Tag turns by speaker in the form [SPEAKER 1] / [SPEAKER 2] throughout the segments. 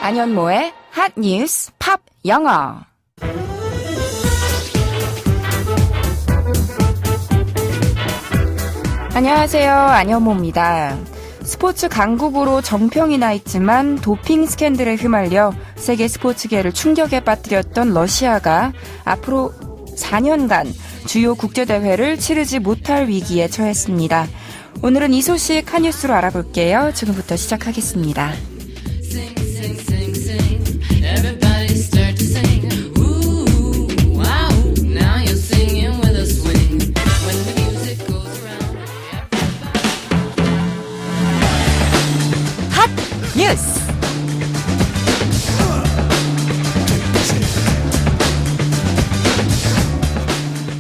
[SPEAKER 1] 안현모의 핫 뉴스 팝 영어. 안녕하세요. 안현모입니다. 스포츠 강국으로 정평이 나 있지만 도핑 스캔들에 휘말려 세계 스포츠계를 충격에 빠뜨렸던 러시아가 앞으로 4년간 주요 국제대회를 치르지 못할 위기에 처했습니다. 오늘은 이 소식 한 뉴스로 알아볼게요. 지금부터 시작하겠습니다. 핫 뉴스.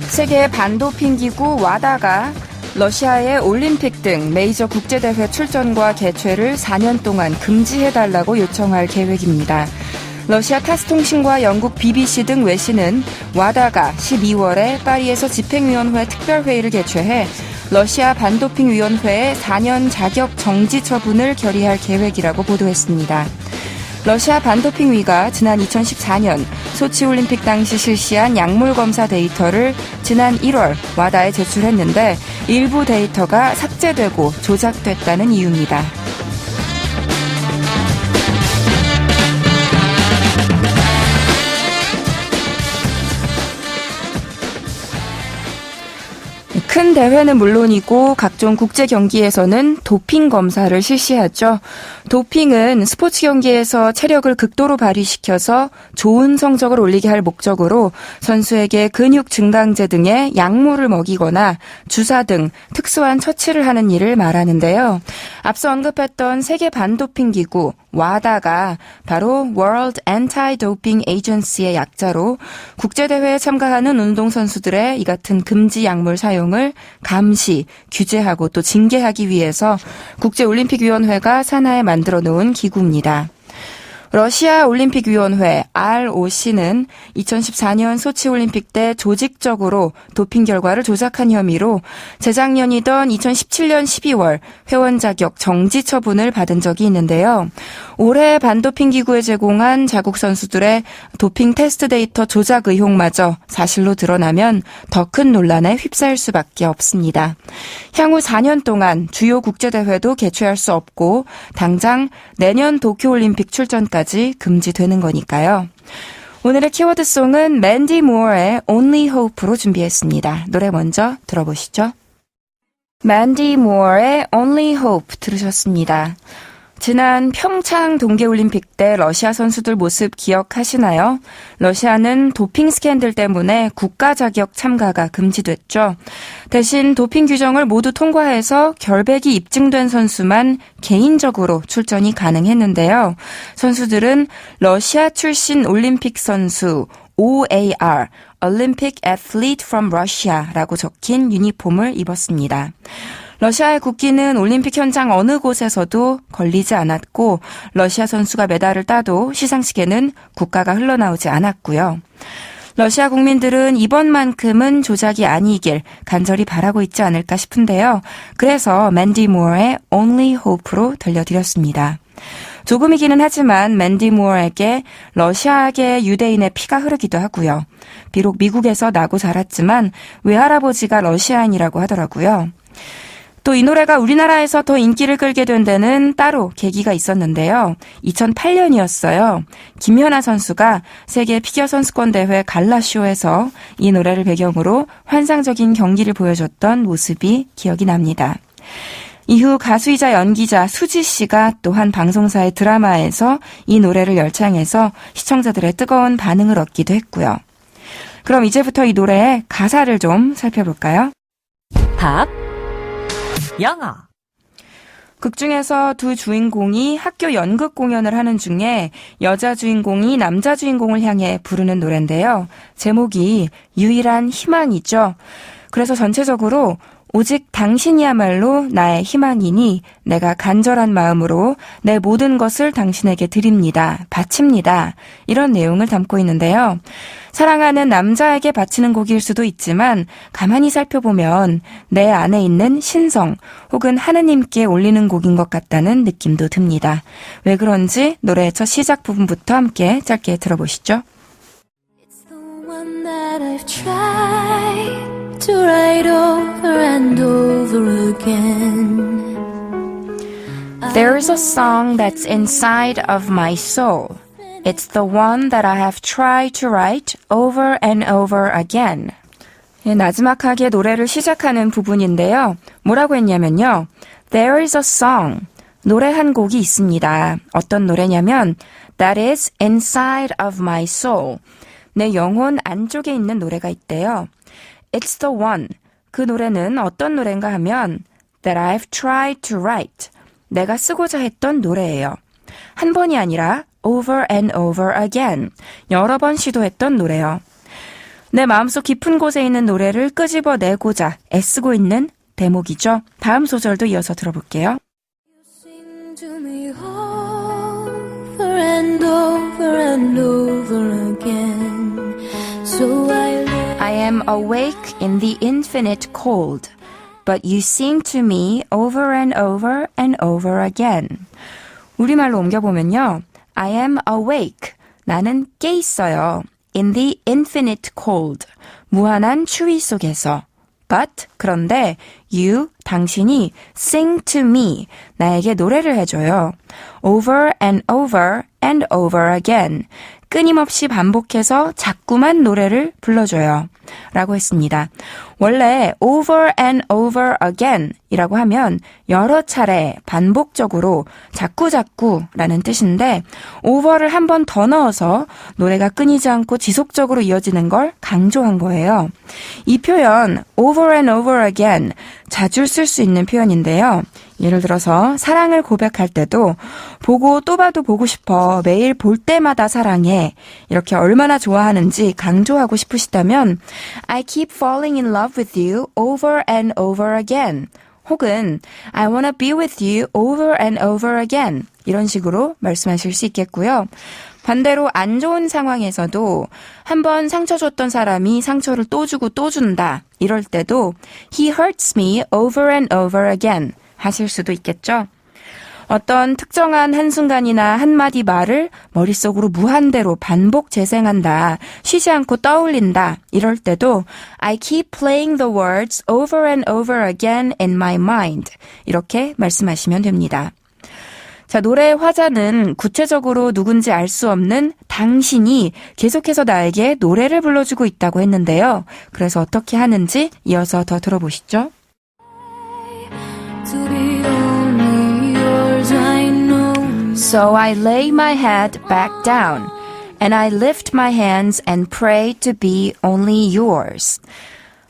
[SPEAKER 1] 세계 반도핑 기구 와다가 러시아의 올림픽 등 메이저 국제대회 출전과 개최를 4년 동안 금지해달라고 요청할 계획입니다. 러시아 타스통신과 영국 BBC 등 외신은 와다가 12월에 파리에서 집행위원회 특별회의를 개최해 러시아 반도핑위원회의 4년 자격 정지 처분을 결의할 계획이라고 보도했습니다. 러시아 반도핑위가 지난 2014년 소치올림픽 당시 실시한 약물 검사 데이터를 지난 1월 와다에 제출했는데 일부 데이터가 삭제되고 조작됐다는 이유입니다. 큰 대회는 물론이고 각종 국제 경기에서는 도핑 검사를 실시하죠. 도핑은 스포츠 경기에서 체력을 극도로 발휘시켜서 좋은 성적을 올리게 할 목적으로 선수에게 근육 증강제 등의 약물을 먹이거나 주사 등 특수한 처치를 하는 일을 말하는데요. 앞서 언급했던 세계 반도핑 기구 와다가 바로 World Anti-Doping Agency의 약자로 국제대회에 참가하는 운동선수들의 이 같은 금지 약물 사용을 감시, 규제하고 또 징계하기 위해서 국제올림픽위원회가 산하에 만들어 놓은 기구입니다. 러시아 올림픽위원회 ROC는 2014년 소치올림픽 때 조직적으로 도핑 결과를 조작한 혐의로 재작년이던 2017년 12월 회원 자격 정지 처분을 받은 적이 있는데요. 올해 반도핑 기구에 제공한 자국 선수들의 도핑 테스트 데이터 조작 의혹마저 사실로 드러나면 더 큰 논란에 휩싸일 수밖에 없습니다. 향후 4년 동안 주요 국제대회도 개최할 수 없고 당장 내년 도쿄올림픽 출전까지 금지되는 거니까요. 오늘의 키워드송은 맨디 무어의 Only Hope로 준비했습니다. 노래 먼저 들어보시죠. 맨디 무어의 Only Hope 들으셨습니다. 지난 평창 동계올림픽 때 러시아 선수들 모습 기억하시나요? 러시아는 도핑 스캔들 때문에 국가 자격 참가가 금지됐죠. 대신 도핑 규정을 모두 통과해서 결백이 입증된 선수만 개인적으로 출전이 가능했는데요. 선수들은 러시아 출신 올림픽 선수 OAR, Olympic Athlete from Russia라고 적힌 유니폼을 입었습니다. 러시아의 국기는 올림픽 현장 어느 곳에서도 걸리지 않았고 러시아 선수가 메달을 따도 시상식에는 국가가 흘러나오지 않았고요. 러시아 국민들은 이번만큼은 조작이 아니길 간절히 바라고 있지 않을까 싶은데요. 그래서 맨디 무어의 Only Hope로 들려드렸습니다. 조금이기는 하지만 맨디 무어에게 러시아계 유대인의 피가 흐르기도 하고요. 비록 미국에서 나고 자랐지만 외할아버지가 러시아인이라고 하더라고요. 또 이 노래가 우리나라에서 더 인기를 끌게 된 데는 따로 계기가 있었는데요. 2008년이었어요. 김연아 선수가 세계 피겨 선수권 대회 갈라쇼에서 이 노래를 배경으로 환상적인 경기를 보여줬던 모습이 기억이 납니다. 이후 가수이자 연기자 수지 씨가 또한 방송사의 드라마에서 이 노래를 열창해서 시청자들의 뜨거운 반응을 얻기도 했고요. 그럼 이제부터 이 노래의 가사를 좀 살펴볼까요?
[SPEAKER 2] 팝 영어.
[SPEAKER 1] 극 중에서 두 주인공이 학교 연극 공연을 하는 중에 여자 주인공이 남자 주인공을 향해 부르는 노래인데요. 제목이 유일한 희망이죠. 그래서 전체적으로 오직 당신이야말로 나의 희망이니 내가 간절한 마음으로 내 모든 것을 당신에게 드립니다. 바칩니다. 이런 내용을 담고 있는데요. 사랑하는 남자에게 바치는 곡일 수도 있지만 가만히 살펴보면 내 안에 있는 신성 혹은 하느님께 올리는 곡인 것 같다는 느낌도 듭니다. 왜 그런지 노래의 첫 시작 부분부터 함께 짧게 들어보시죠.
[SPEAKER 3] It's the one that I've tried to write over and over again.
[SPEAKER 1] There's a song that's inside of my soul. It's the one that I have tried to write over and over again. 나지막하게 노래를 시작하는 부분인데요. 뭐라고 했냐면요. There is a song. 노래 한 곡이 있습니다. 어떤 노래냐면 That is inside of my soul. 내 영혼 안쪽에 있는 노래가 있대요. It's the one. 그 노래는 어떤 노래인가 하면 That I've tried to write. 내가 쓰고자 했던 노래예요. 한 번이 아니라 over and over again. 여러 번 시도했던 노래요. 내 마음속 깊은 곳에 있는 노래를 끄집어내고자 애쓰고 있는 대목이죠. 다음 소절도 이어서 들어볼게요.
[SPEAKER 3] Sing to me over and over and over again. So
[SPEAKER 1] I am awake in the infinite cold, but you sing to me over and over and over again. 우리말로 옮겨보면요. I am awake. 나는 깨 있어요. In the infinite cold. 무한한 추위 속에서. But, 그런데, you, 당신이 sing to me. 나에게 노래를 해줘요. Over and over and over again. 끊임없이 반복해서 자꾸만 노래를 불러줘요. 라고 했습니다. 원래 over and over again 이라고 하면 여러 차례 반복적으로 자꾸자꾸 라는 뜻인데 over를 한 번 더 넣어서 노래가 끊이지 않고 지속적으로 이어지는 걸 강조한 거예요. 이 표현 over and over again 자주 쓸 수 있는 표현인데요. 예를 들어서 사랑을 고백할 때도 보고 또 봐도 보고 싶어 매일 볼 때마다 사랑해 이렇게 얼마나 좋아하는지 강조하고 싶으시다면 I keep falling in love with you over and over again 혹은 I wanna be with you over and over again 이런 식으로 말씀하실 수 있겠고요. 반대로 안 좋은 상황에서도 한번 상처 줬던 사람이 상처를 또 주고 또 준다 이럴 때도 He hurts me over and over again 하실 수도 있겠죠. 어떤 특정한 한순간이나 한마디 말을 머릿속으로 무한대로 반복 재생한다, 쉬지 않고 떠올린다 이럴 때도 I keep playing the words over and over again in my mind 이렇게 말씀하시면 됩니다. 자, 노래의 화자는 구체적으로 누군지 알 수 없는 당신이 계속해서 나에게 노래를 불러주고 있다고 했는데요. 그래서 어떻게 하는지 이어서 더 들어보시죠.
[SPEAKER 3] to be only yours, I know.
[SPEAKER 1] So I lay my head back down and I lift my hands and pray to be only yours.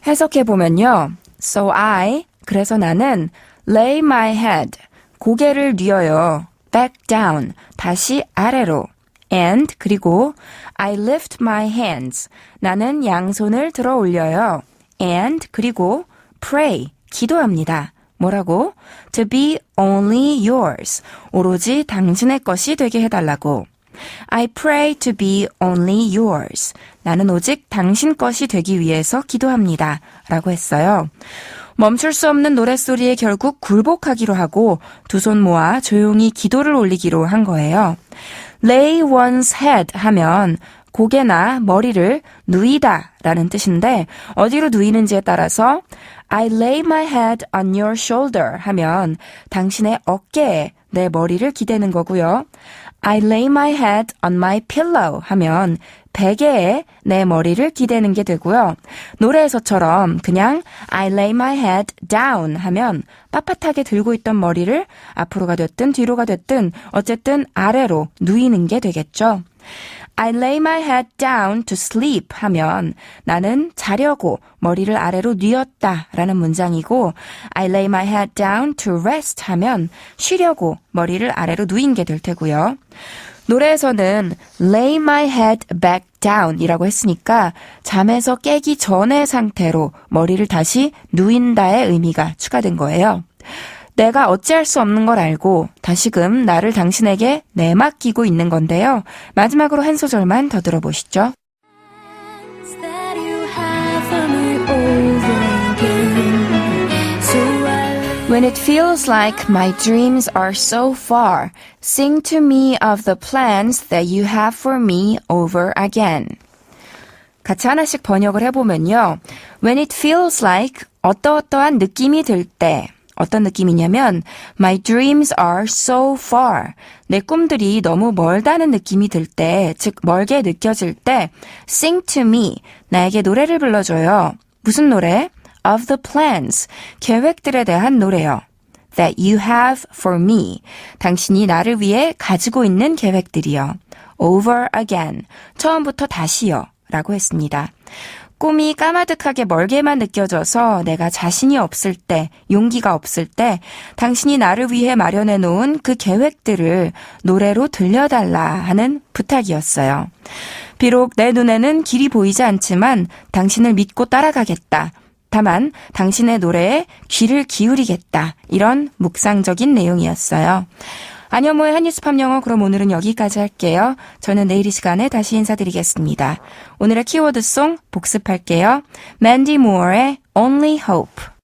[SPEAKER 1] 해석해보면요. So I, 그래서 나는 lay my head, 고개를 뉘어요. back down, 다시 아래로. and, 그리고 I lift my hands, 나는 양손을 들어 올려요. and, 그리고 pray, 기도합니다. 뭐라고? To be only yours. 오로지 당신의 것이 되게 해달라고. I pray to be only yours. 나는 오직 당신 것이 되기 위해서 기도합니다. 라고 했어요. 멈출 수 없는 노랫소리에 결국 굴복하기로 하고 두 손 모아 조용히 기도를 올리기로 한 거예요. Lay one's head 하면 고개나 머리를 누이다 라는 뜻인데 어디로 누이는지에 따라서 I lay my head on your shoulder 하면 당신의 어깨에 내 머리를 기대는 거고요. I lay my head on my pillow 하면 베개에 내 머리를 기대는 게 되고요. 노래에서처럼 그냥 I lay my head down 하면 빳빳하게 들고 있던 머리를 앞으로가 됐든 뒤로가 됐든 어쨌든 아래로 누이는 게 되겠죠. I lay my head down to sleep 하면 나는 자려고 머리를 아래로 뉘었다 라는 문장이고 I lay my head down to rest 하면 쉬려고 머리를 아래로 누인 게 될 테고요. 노래에서는 lay my head back down이라고 했으니까 잠에서 깨기 전의 상태로 머리를 다시 누인다의 의미가 추가된 거예요. 내가 어찌할 수 없는 걸 알고 다시금 나를 당신에게 내맡기고 있는 건데요. 마지막으로 한 소절만 더 들어보시죠.
[SPEAKER 3] that you have for me over again. So I
[SPEAKER 1] When it feels like my dreams are so far, sing to me of the plans that you have for me over again. 같이 하나씩 번역을 해보면요. When it feels like 어떠어떠한 느낌이 들 때, 어떤 느낌이냐면 My dreams are so far. 내 꿈들이 너무 멀다는 느낌이 들 때, 즉 멀게 느껴질 때 Sing to me. 나에게 노래를 불러줘요. 무슨 노래? Of the plans. 계획들에 대한 노래요. That you have for me. 당신이 나를 위해 가지고 있는 계획들이요. Over again. 처음부터 다시요. 라고 했습니다. 꿈이 까마득하게 멀게만 느껴져서 내가 자신이 없을 때, 용기가 없을 때 당신이 나를 위해 마련해 놓은 그 계획들을 노래로 들려달라 하는 부탁이었어요. 비록 내 눈에는 길이 보이지 않지만 당신을 믿고 따라가겠다. 다만 당신의 노래에 귀를 기울이겠다. 이런 묵상적인 내용이었어요. 안현모의 한뉴스팝 영어 그럼 오늘은 여기까지 할게요. 저는 내일 이 시간에 다시 인사드리겠습니다. 오늘의 키워드송 복습할게요. 맨디 무어의 Only Hope.